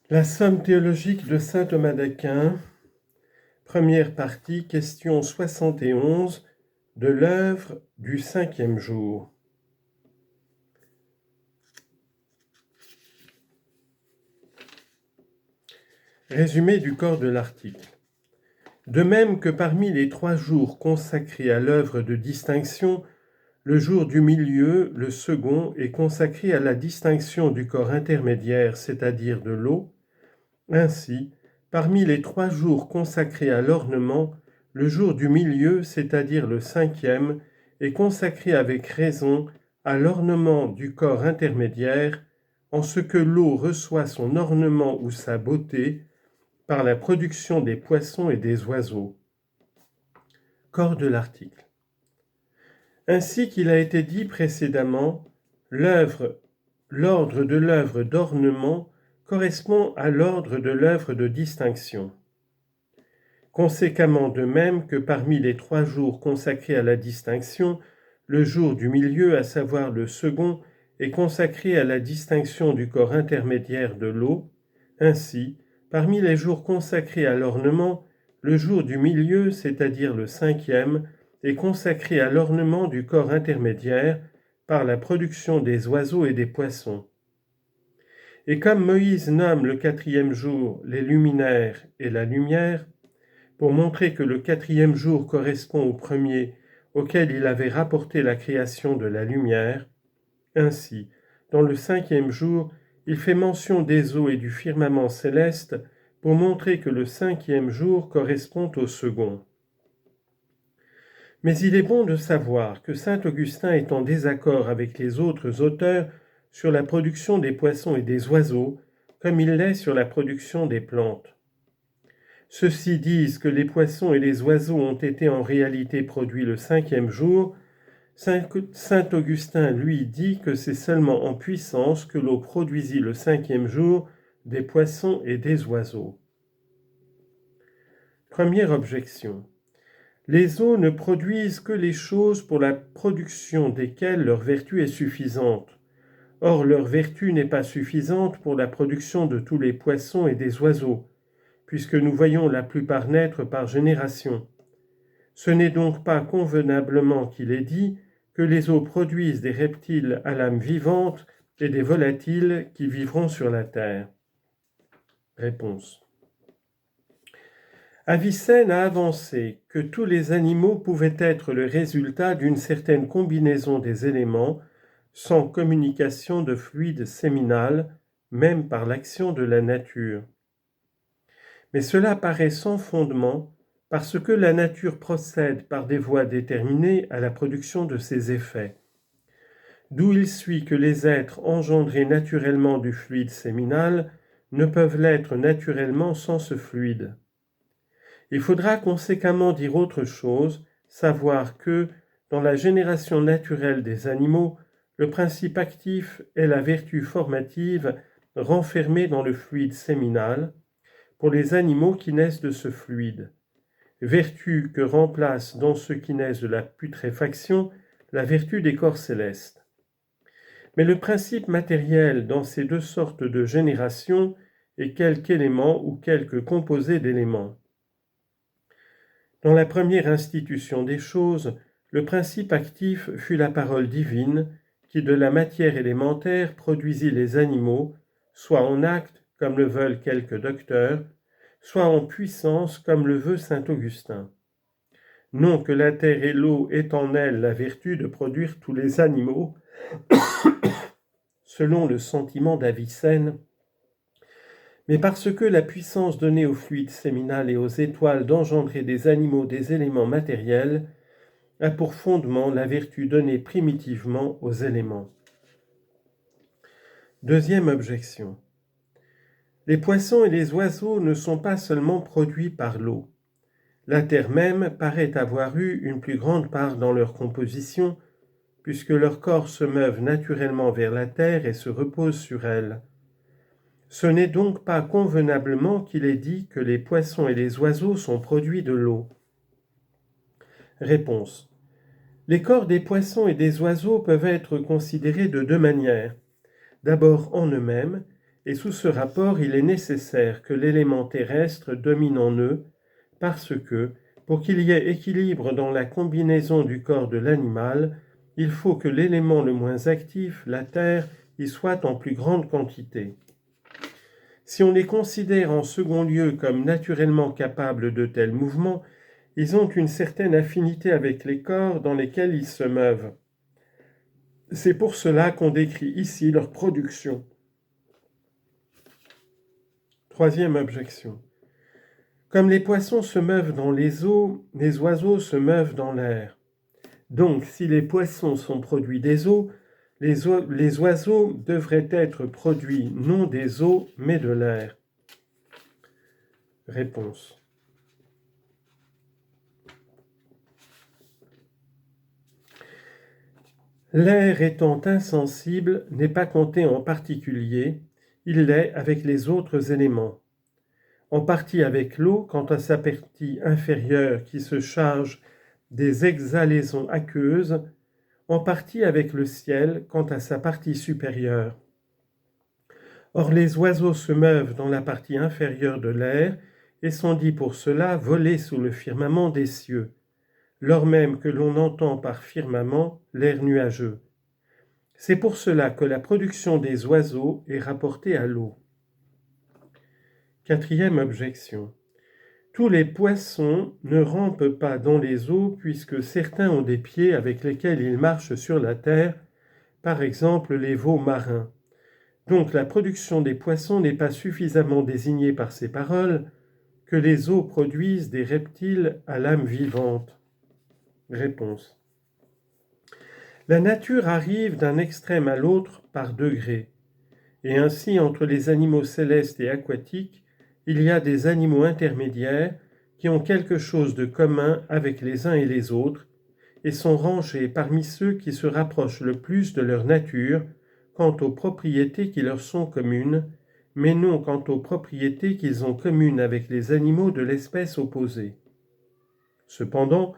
La somme théologique de saint Thomas d'Aquin, première partie, question 71, de l'œuvre du 5e jour. Résumé du corps de l'article. De même que parmi les 3 jours consacrés à l'œuvre de distinction, le jour du milieu, le second, est consacré à la distinction du corps intermédiaire, c'est-à-dire de l'eau. Ainsi, parmi les 3 jours consacrés à l'ornement, le jour du milieu, c'est-à-dire le 5e, est consacré avec raison à l'ornement du corps intermédiaire, en ce que l'eau reçoit son ornement ou sa beauté par la production des poissons et des oiseaux. Corps de l'article. Ainsi qu'il a été dit précédemment, l'ordre de l'œuvre d'ornement correspond à l'ordre de l'œuvre de distinction. Conséquemment, de même que parmi les 3 jours consacrés à la distinction, le jour du milieu, à savoir le second, est consacré à la distinction du corps intermédiaire de l'eau, ainsi, parmi les jours consacrés à l'ornement, le jour du milieu, c'est-à-dire le 5e, est consacré à l'ornement du corps intermédiaire par la production des oiseaux et des poissons. Et comme Moïse nomme le 4e jour les luminaires et la lumière, pour montrer que le 4e jour correspond au premier auquel il avait rapporté la création de la lumière, ainsi, dans le 5e jour, il fait mention des eaux et du firmament céleste pour montrer que le 5e jour correspond au second. Mais il est bon de savoir que saint Augustin est en désaccord avec les autres auteurs sur la production des poissons et des oiseaux, comme il l'est sur la production des plantes. Ceux-ci disent que les poissons et les oiseaux ont été en réalité produits le 5e jour. Saint Augustin, lui, dit que c'est seulement en puissance que l'eau produisit le 5e jour des poissons et des oiseaux. Première objection. Les eaux ne produisent que les choses pour la production desquelles leur vertu est suffisante. Or, leur vertu n'est pas suffisante pour la production de tous les poissons et des oiseaux, puisque nous voyons la plupart naître par génération. Ce n'est donc pas convenablement qu'il est dit que les eaux produisent des reptiles à l'âme vivante et des volatiles qui vivront sur la terre. Réponse. Avicenne a avancé que tous les animaux pouvaient être le résultat d'une certaine combinaison des éléments, sans communication de fluide séminal, même par l'action de la nature. Mais cela paraît sans fondement parce que la nature procède par des voies déterminées à la production de ses effets. D'où il suit que les êtres engendrés naturellement du fluide séminal ne peuvent l'être naturellement sans ce fluide. Il faudra conséquemment dire autre chose, savoir que, dans la génération naturelle des animaux, le principe actif est la vertu formative renfermée dans le fluide séminal, pour les animaux qui naissent de ce fluide, vertu que remplace dans ceux qui naissent de la putréfaction la vertu des corps célestes. Mais le principe matériel dans ces 2 sortes de génération est quelque élément ou quelque composé d'éléments. Dans la première institution des choses, le principe actif fut la parole divine qui de la matière élémentaire produisit les animaux, soit en acte comme le veulent quelques docteurs, soit en puissance comme le veut saint Augustin. Non que la terre et l'eau aient en elles la vertu de produire tous les animaux, selon le sentiment d'Avicenne, mais parce que la puissance donnée au fluide séminal et aux étoiles d'engendrer des animaux des éléments matériels a pour fondement la vertu donnée primitivement aux éléments. Deuxième objection. Les poissons et les oiseaux ne sont pas seulement produits par l'eau. La terre même paraît avoir eu une plus grande part dans leur composition, puisque leurs corps se meuvent naturellement vers la terre et se reposent sur elle. Ce n'est donc pas convenablement qu'il est dit que les poissons et les oiseaux sont produits de l'eau. Réponse. Les corps des poissons et des oiseaux peuvent être considérés de 2 manières. D'abord en eux-mêmes, et sous ce rapport, il est nécessaire que l'élément terrestre domine en eux, parce que, pour qu'il y ait équilibre dans la combinaison du corps de l'animal, il faut que l'élément le moins actif, la terre, y soit en plus grande quantité. Si on les considère en second lieu comme naturellement capables de tels mouvements, ils ont une certaine affinité avec les corps dans lesquels ils se meuvent. C'est pour cela qu'on décrit ici leur production. Troisième objection. Comme les poissons se meuvent dans les eaux, les oiseaux se meuvent dans l'air. Donc, si les poissons sont produits des eaux, les oiseaux devraient être produits non des eaux, mais de l'air. Réponse. L'air étant insensible n'est pas compté en particulier, il l'est avec les autres éléments. En partie avec l'eau, quant à sa partie inférieure qui se charge des exhalaisons aqueuses, en partie avec le ciel quant à sa partie supérieure. Or les oiseaux se meuvent dans la partie inférieure de l'air et sont dits pour cela voler sous le firmament des cieux, lors même que l'on entend par firmament l'air nuageux. C'est pour cela que la production des oiseaux est rapportée à l'eau. Quatrième objection. Tous les poissons ne rampent pas dans les eaux puisque certains ont des pieds avec lesquels ils marchent sur la terre, par exemple les veaux marins. Donc la production des poissons n'est pas suffisamment désignée par ces paroles que les eaux produisent des reptiles à l'âme vivante. Réponse. La nature arrive d'un extrême à l'autre par degrés, et ainsi entre les animaux célestes et aquatiques, il y a des animaux intermédiaires qui ont quelque chose de commun avec les uns et les autres, et sont rangés parmi ceux qui se rapprochent le plus de leur nature quant aux propriétés qui leur sont communes, mais non quant aux propriétés qu'ils ont communes avec les animaux de l'espèce opposée. Cependant,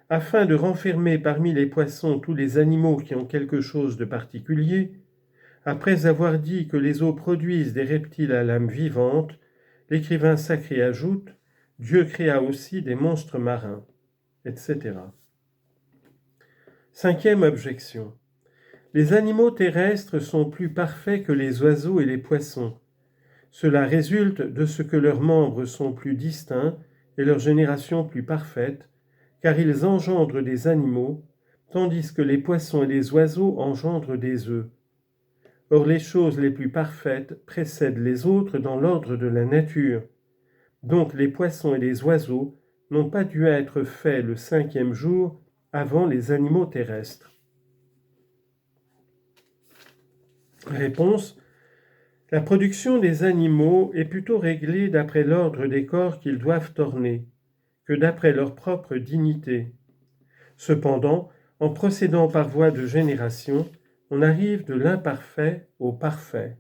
afin de renfermer parmi les poissons tous les animaux qui ont quelque chose de particulier, après avoir dit que les eaux produisent des reptiles à l'âme vivante, l'écrivain sacré ajoute « Dieu créa aussi des monstres marins », etc. Cinquième objection. Les animaux terrestres sont plus parfaits que les oiseaux et les poissons. Cela résulte de ce que leurs membres sont plus distincts et leur génération plus parfaite, car ils engendrent des animaux, tandis que les poissons et les oiseaux engendrent des œufs. Or les choses les plus parfaites précèdent les autres dans l'ordre de la nature. Donc les poissons et les oiseaux n'ont pas dû être faits le 5e jour avant les animaux terrestres. Réponse. La production des animaux est plutôt réglée d'après l'ordre des corps qu'ils doivent orner, que d'après leur propre dignité. Cependant, en procédant par voie de génération, on arrive de l'imparfait au parfait.